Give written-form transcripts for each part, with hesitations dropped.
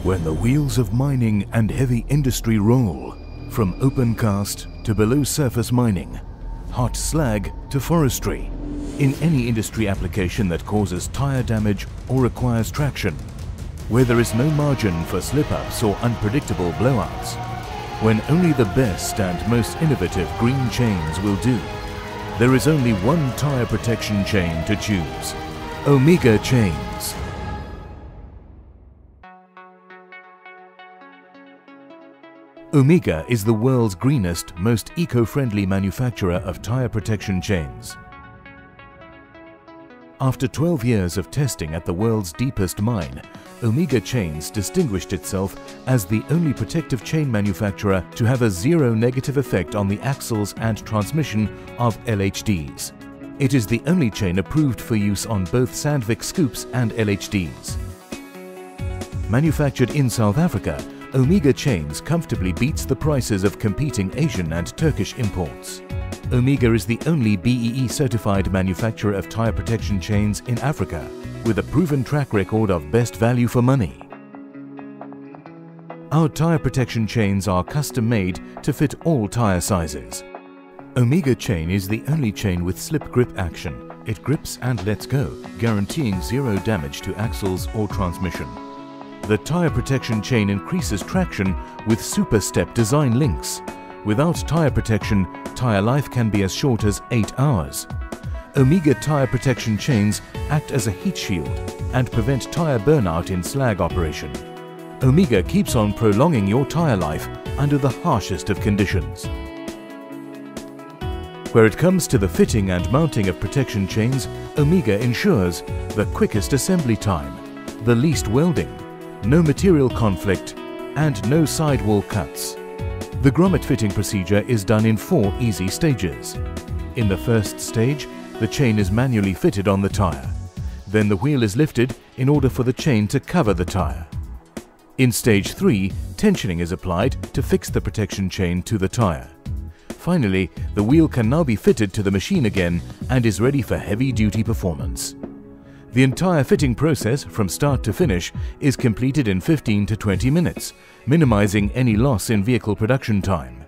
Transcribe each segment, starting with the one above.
When the wheels of mining and heavy industry roll, from open cast to below surface mining, hot slag to forestry, in any industry application that causes tire damage or requires traction, where there is no margin for slip-ups or unpredictable blowouts, when only the best and most innovative green chains will do, there is only one tire protection chain to choose: Omega Chains. Omega is the world's greenest, most eco-friendly manufacturer of tire protection chains. After 12 years of testing at the world's deepest mine, Omega Chains distinguished itself as the only protective chain manufacturer to have a zero negative effect on the axles and transmission of LHDs. It is the only chain approved for use on both Sandvik scoops and LHDs. Manufactured in South Africa, Omega Chains comfortably beats the prices of competing Asian and Turkish imports. Omega is the only BEE certified manufacturer of tire protection chains in Africa, with a proven track record of best value for money. Our tire protection chains are custom made to fit all tire sizes. Omega chain is the only chain with slip grip action. It grips and lets go, guaranteeing zero damage to axles or transmission. The tire protection chain increases traction with super step design links. Without tire protection, tire life can be as short as 8 hours. Omega tire protection chains act as a heat shield and prevent tire burnout in slag operation. Omega keeps on prolonging your tire life under the harshest of conditions. Where it comes to the fitting and mounting of protection chains, Omega ensures the quickest assembly time, the least welding, no material conflict, and no sidewall cuts. The grommet fitting procedure is done in 4 easy stages. In the first stage, the chain is manually fitted on the tire. Then the wheel is lifted in order for the chain to cover the tire. In stage 3, tensioning is applied to fix the protection chain to the tire. Finally, the wheel can now be fitted to the machine again and is ready for heavy-duty performance. The entire fitting process from start to finish is completed in 15 to 20 minutes, minimizing any loss in vehicle production time.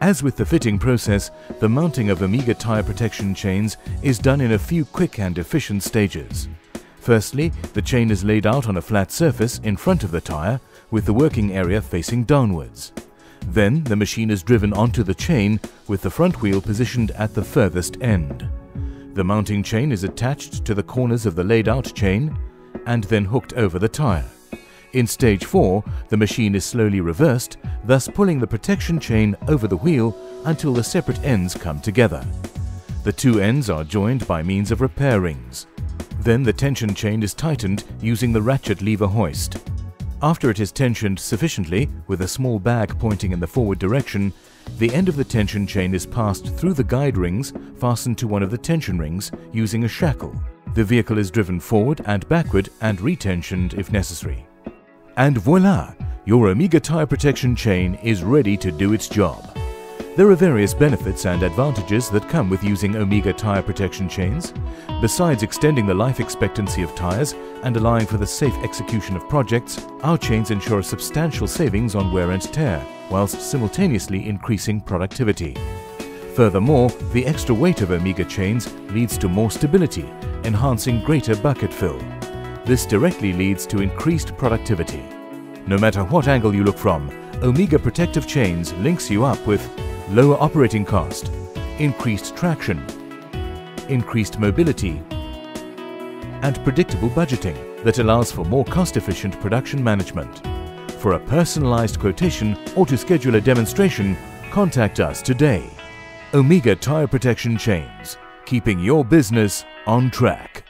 As with the fitting process, the mounting of Omega tire protection chains is done in a few quick and efficient stages. Firstly, the chain is laid out on a flat surface in front of the tire, with the working area facing downwards. Then the machine is driven onto the chain with the front wheel positioned at the furthest end. The mounting chain is attached to the corners of the laid-out chain and then hooked over the tire. In stage 4, the machine is slowly reversed, thus pulling the protection chain over the wheel until the separate ends come together. The 2 ends are joined by means of repair rings. Then the tension chain is tightened using the ratchet lever hoist. After it is tensioned sufficiently, with a small bag pointing in the forward direction, the end of the tension chain is passed through the guide rings fastened to one of the tension rings using a shackle. The vehicle is driven forward and backward and retensioned if necessary. And voila! Your Omega tire protection chain is ready to do its job. There are various benefits and advantages that come with using Omega tire protection chains. Besides extending the life expectancy of tires and allowing for the safe execution of projects, our chains ensure substantial savings on wear and tear, whilst simultaneously increasing productivity. Furthermore, the extra weight of Omega chains leads to more stability, enhancing greater bucket fill. This directly leads to increased productivity. No matter what angle you look from, Omega protective chains links you up with lower operating cost, increased traction, increased mobility, and predictable budgeting that allows for more cost-efficient production management. For a personalized quotation or to schedule a demonstration, contact us today. Omega Tire Protection Chains, keeping your business on track.